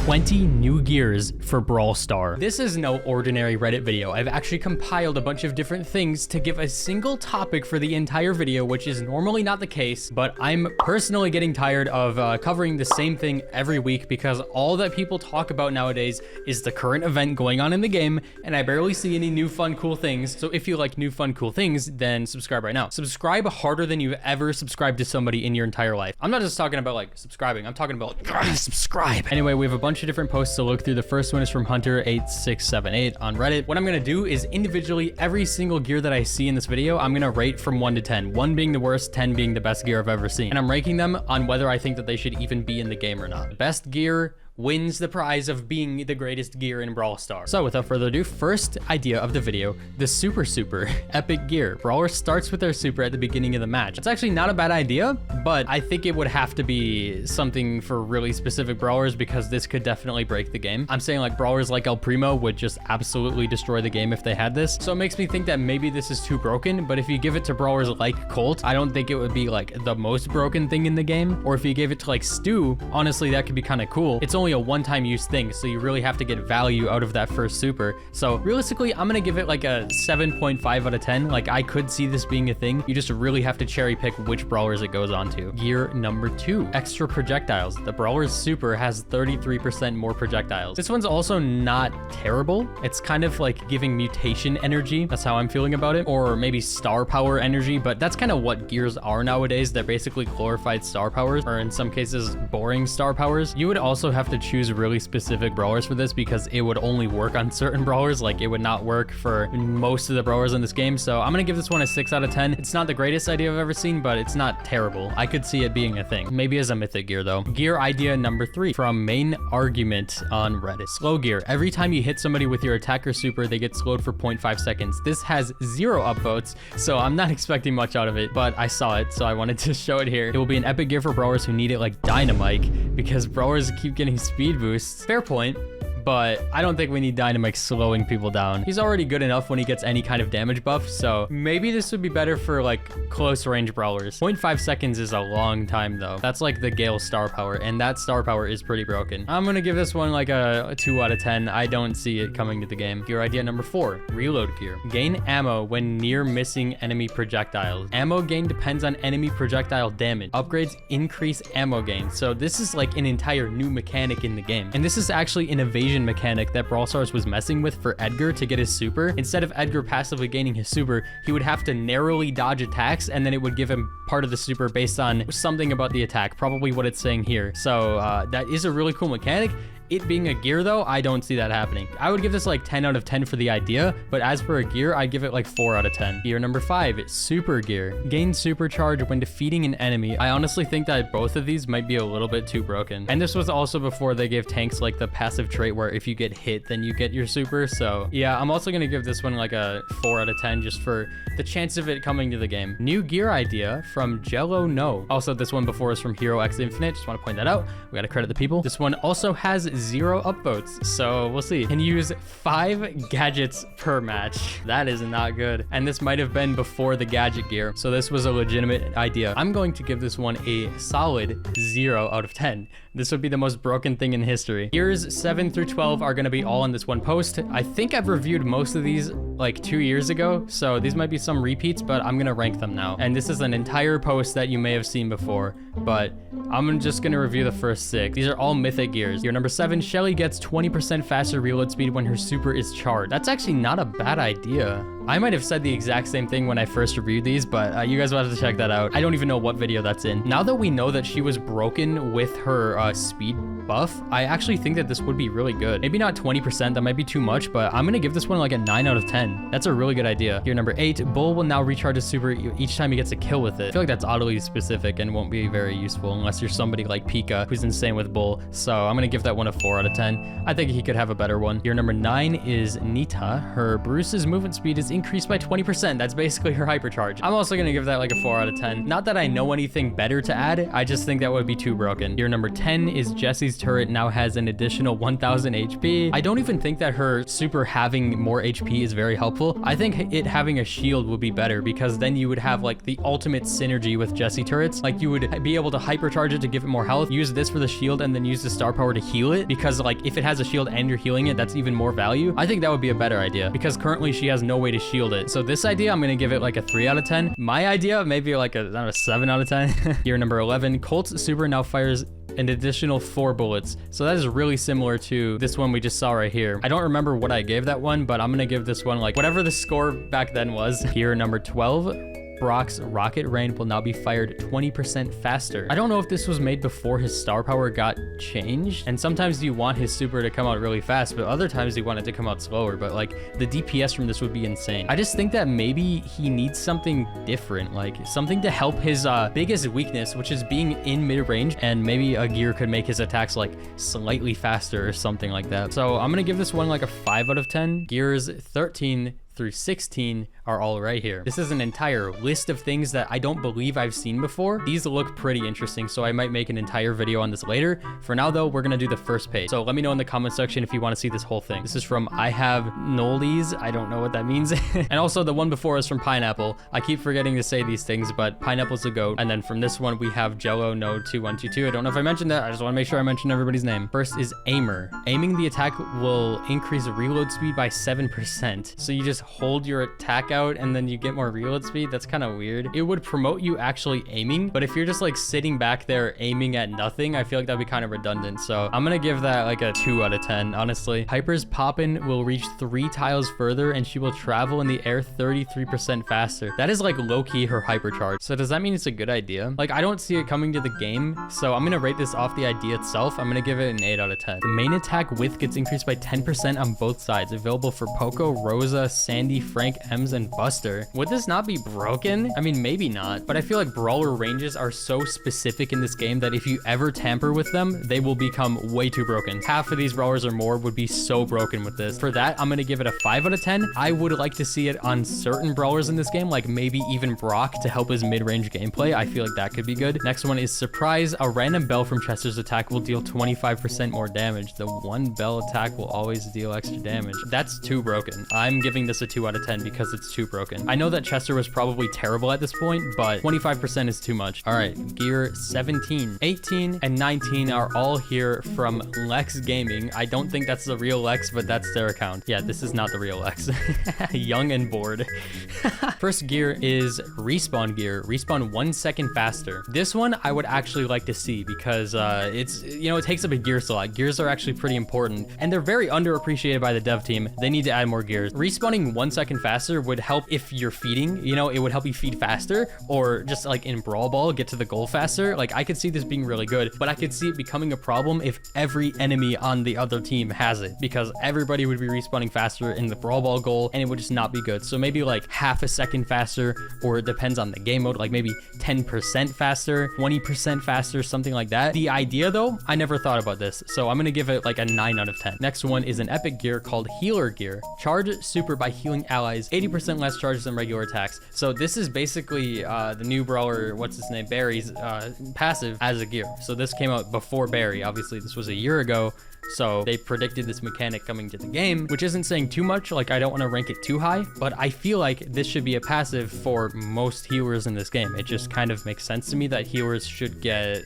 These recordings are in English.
20 new gears for Brawl Star. This is no ordinary Reddit video. I've actually compiled a bunch of different things to give a single topic for the entire video, which is normally not the case, but I'm personally getting tired of covering the same thing every week because all that people talk about nowadays is the current event going on in the game, and I barely see any new fun cool things. So if you like new fun cool things, then subscribe right now. Subscribe harder than you've ever subscribed to somebody in your entire life. I'm not just talking about like subscribing, I'm talking about subscribe. Anyway, we have a bunch of different posts to look through. The first one is from Hunter8678 on Reddit. What I'm gonna do is individually every single gear that I see in this video, I'm gonna rate from 1 to 10. 1 being the worst, 10 being the best gear I've ever seen. And I'm ranking them on whether I think that they should even be in the game or not. Best gear wins the prize of being the greatest gear in Brawl Stars. So without further ado, first idea of the video, the super epic gear. Brawler starts with their super at the beginning of the match. It's actually not a bad idea, but I think it would have to be something for really specific brawlers because this could definitely break the game. I'm saying like brawlers like El Primo would just absolutely destroy the game if they had this. So it makes me think that maybe this is too broken, but if you give it to brawlers like Colt, I don't think it would be like the most broken thing in the game. Or if you gave it to like Stu, honestly, that could be kind of cool. It's only a one-time use thing, so you really have to get value out of that first super. So realistically, I'm gonna give it like a 7.5 out of 10. Like I could see this being a thing. You just really have to cherry pick which brawlers it goes on to. Gear number 2, extra projectiles. The brawler's super has 33% more projectiles. This one's also not terrible. It's kind of like giving mutation energy. That's how I'm feeling about it. Or maybe star power energy, but that's kind of what gears are nowadays. They're basically glorified star powers, or in some cases, boring star powers. You would also have to choose really specific brawlers for this because it would only work on certain brawlers. Like it would not work for most of the brawlers in this game. So I'm gonna give this one a 6 out of 10. It's not the greatest idea I've ever seen, but it's not terrible. I could see it being a thing. Maybe as a mythic gear though. Gear idea number 3 from Main Argument on Reddit. Slow gear. Every time you hit somebody with your attacker super, they get slowed for 0.5 seconds. This has 0 upvotes, so I'm not expecting much out of it, but I saw it, so I wanted to show it here. It will be an epic gear for brawlers who need it like Dynamite because brawlers keep getting speed boosts. Fair point, but I don't think we need Dynamite slowing people down. He's already good enough when he gets any kind of damage buff, so maybe this would be better for like close range brawlers. 0.5 seconds is a long time though. That's like the Gale star power, and that star power is pretty broken. I'm gonna give this one like a 2 out of 10. I don't see it coming to the game. Gear idea number 4, reload gear. Gain ammo when near missing enemy projectiles. Ammo gain depends on enemy projectile damage. Upgrades increase ammo gain. So this is like an entire new mechanic in the game. And this is actually an evasion mechanic that Brawl Stars was messing with for Edgar to get his super. Instead of Edgar passively gaining his super, he would have to narrowly dodge attacks, and then it would give him part of the super based on something about the attack, probably what it's saying here. So that is a really cool mechanic. It being a gear though, I don't see that happening. I would give this like 10 out of 10 for the idea, but as for a gear, I'd give it like 4 out of 10. Gear number 5, super gear. Gain supercharge when defeating an enemy. I honestly think that both of these might be a little bit too broken. And this was also before they gave tanks like the passive trait where if you get hit, then you get your super. So yeah, I'm also gonna give this one like a 4 out of 10 just for the chance of it coming to the game. New gear idea from Jello No. Also, this one before is from Hero X Infinite. Just want to point that out. We gotta credit the people. This one also has 0 upvotes, so we'll see. Can use 5 gadgets per match. That is not good. And this might have been before the gadget gear, so this was a legitimate idea. I'm going to give this one a solid 0 out of 10. This would be the most broken thing in history. Gears 7 through 12 are going to be all in this one post. I think I've reviewed most of these like 2 years ago, so these might be some repeats, but I'm going to rank them now. And this is an entire post that you may have seen before, but I'm just going to review the first 6. These are all mythic gears. Gear number 7, Shelly gets 20% faster reload speed when her super is charged. That's actually not a bad idea. I might have said the exact same thing when I first reviewed these, but you guys will have to check that out. I don't even know what video that's in. Now that we know that she was broken with her speed buff, I actually think that this would be really good. Maybe not 20%, that might be too much, but I'm gonna give this one like a 9 out of 10. That's a really good idea. Gear number 8, Bull will now recharge his super each time he gets a kill with it. I feel like that's oddly specific and won't be very useful unless you're somebody like Pika who's insane with Bull. So I'm gonna give that one a 4 out of 10. I think he could have a better one. Gear number 9 is Nita. Her Bruce's movement speed is increased by 20%. That's basically her hypercharge. I'm also gonna give that like a 4 out of 10. Not that I know anything better to add, I just think that would be too broken. Gear number 10 is Jesse's Barry's turret now has an additional 1000 HP. I don't even think that her super having more HP is very helpful. I think it having a shield would be better, because then you would have like the ultimate synergy with Jessie turrets. Like you would be able to hypercharge it to give it more health, use this for the shield, and then use the star power to heal it, because like if it has a shield and you're healing it, that's even more value. I think that would be a better idea, because currently she has no way to shield it. So this idea, I'm gonna give it like a 3 out of 10. My idea, maybe like a 7 out of 10. Gear number 11, Colt's super now fires an additional 4 bullets. So that is really similar to this one we just saw right here. I don't remember what I gave that one, but I'm gonna give this one like whatever the score back then was. Gear number 12, Brock's rocket rain will now be fired 20% faster. I don't know if this was made before his star power got changed, and sometimes you want his super to come out really fast, but other times you want it to come out slower. But like the DPS from this would be insane. I just think that maybe he needs something different, like something to help his biggest weakness, which is being in mid-range, and maybe a gear could make his attacks like slightly faster or something like that. So I'm gonna give this one like a 5 out of 10. Gears 13 through 16 are all right here. This is an entire list of things that I don't believe I've seen before. These look pretty interesting, so I might make an entire video on this later. For now though, we're gonna do the first page. So let me know in the comment section if you want to see this whole thing. This is from I Have Nolies. I don't know what that means. And also the one before is from Pineapple. I keep forgetting to say these things, but Pineapple's a goat. And then from this one, we have Jello No 2122. I don't know if I mentioned that. I just want to make sure I mention everybody's name. First is Aimer. Aiming the attack will increase reload speed by 7%. So you just hold your attack out and then you get more reload speed. That's kind of weird. It would promote you actually aiming, but if you're just like sitting back there aiming at nothing, I feel like that'd be kind of redundant. So I'm gonna give that like a 2 out of 10, honestly. Hyper's Poppin will reach 3 tiles further and she will travel in the air 33% faster. That is like low-key her hypercharge. So does that mean it's a good idea? Like I don't see it coming to the game, so I'm gonna rate this off the idea itself. I'm gonna give it an 8 out of 10. The main attack width gets increased by 10% on both sides. Available for Poco, Rosa, Sandy, Frank, Ems, and Buster. Would this not be broken? I mean, maybe not, but I feel like brawler ranges are so specific in this game that if you ever tamper with them, they will become way too broken. Half of these brawlers or more would be so broken with this. For that, I'm gonna give it a 5 out of 10. I would like to see it on certain brawlers in this game, like maybe even Brock to help his mid-range gameplay. I feel like that could be good. Next one is Surprise. A random bell from Chester's attack will deal 25% more damage. The one bell attack will always deal extra damage. That's too broken. I'm giving this a 2 out of 10 because it's too broken. I know that Chester was probably terrible at this point, but 25% is too much. All right, gear 17, 18, and 19 are all here from Lex Gaming. I don't think that's the real Lex, but that's their account. Yeah, this is not the real Lex. Young and bored. First gear is Respawn gear. Respawn 1 second faster. This one I would actually like to see because it's, you know, it takes up a gear slot. Gears are actually pretty important and they're very underappreciated by the dev team. They need to add more gears. Respawning 1 second faster would help if you're feeding, you know, it would help you feed faster, or just like in Brawl Ball, get to the goal faster. Like I could see this being really good, but I could see it becoming a problem if every enemy on the other team has it, because everybody would be respawning faster in the Brawl Ball goal and it would just not be good. So maybe like half a second faster, or it depends on the game mode, like maybe 10% faster, 20% faster, something like that. The idea though, I never thought about this, so I'm gonna give it like a 9 out of 10. Next one is an epic gear called Healer gear. Charge super by healing allies 80% less charges than regular attacks. So this is basically the new brawler, what's his name, Barry's passive as a gear. So this came out before Barry. Obviously this was a year ago, so they predicted this mechanic coming to the game, which isn't saying too much. Like I don't want to rank it too high, but I feel like this should be a passive for most healers in this game. It just kind of makes sense to me that healers should get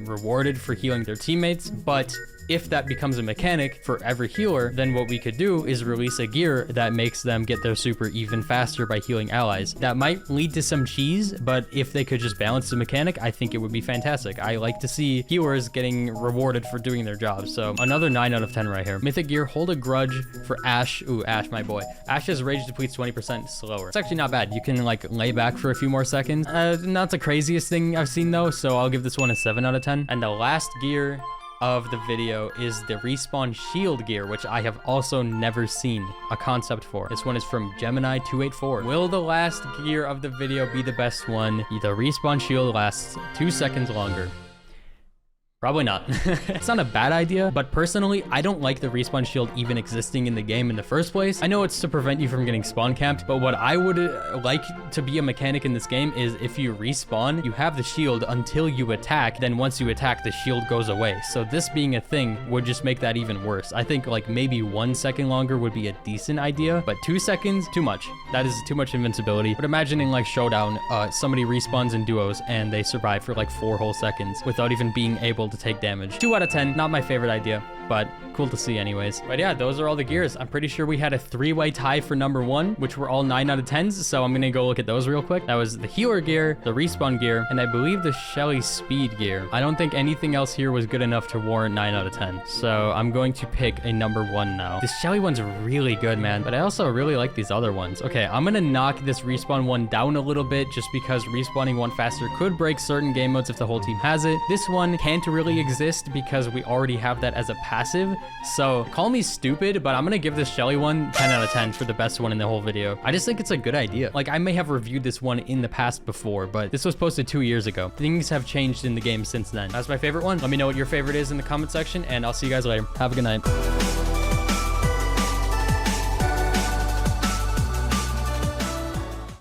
rewarded for healing their teammates. But if that becomes a mechanic for every healer, then what we could do is release a gear that makes them get their super even faster by healing allies. That might lead to some cheese, but if they could just balance the mechanic, I think it would be fantastic. I like to see healers getting rewarded for doing their job. So another 9 out of 10 right here. Mythic gear, hold a grudge for Ash. Ooh, Ash, my boy. Ash's rage depletes 20% slower. It's actually not bad. You can like lay back for a few more seconds. Not the craziest thing I've seen though, so I'll give this one a 7 out of 10. And the last gear of the video is the Respawn shield gear, which I have also never seen a concept for. This one is from Gemini 284. Will the last gear of the video be the best one? The Respawn shield lasts 2 seconds longer. Probably not. It's not a bad idea, but personally, I don't like the respawn shield even existing in the game in the first place. I know it's to prevent you from getting spawn camped, but what I would like to be a mechanic in this game is if you respawn, you have the shield until you attack. Then once you attack, the shield goes away. So this being a thing would just make that even worse. I think like maybe 1 second longer would be a decent idea, but 2 seconds, too much. That is too much invincibility. But imagining like Showdown, somebody respawns in duos and they survive for like 4 whole seconds without even being able to take damage. 2 out of 10, not my favorite idea, but cool to see anyways. But yeah, those are all the gears. I'm pretty sure we had a 3-way tie for number 1, which were all 9 out of 10s. So I'm gonna go look at those real quick. That was the healer gear, the respawn gear, and I believe the Shelly speed gear. I don't think anything else here was good enough to warrant 9 out of 10. So I'm going to pick a number 1 now. This Shelly one's really good, man, but I also really like these other ones. Okay, I'm gonna knock this respawn one down a little bit just because respawning one faster could break certain game modes if the whole team has it. This one can't really exist because we already have that as a passive. So call me stupid, but I'm gonna give this Shelly one 10 out of 10 for the best one in the whole video. I just think it's a good idea. Like I may have reviewed this one in the past before, but this was posted 2 years ago. Things have changed in the game since then. That's my favorite one. Let me know what your favorite is in the comment section, and I'll see you guys later. Have a good night.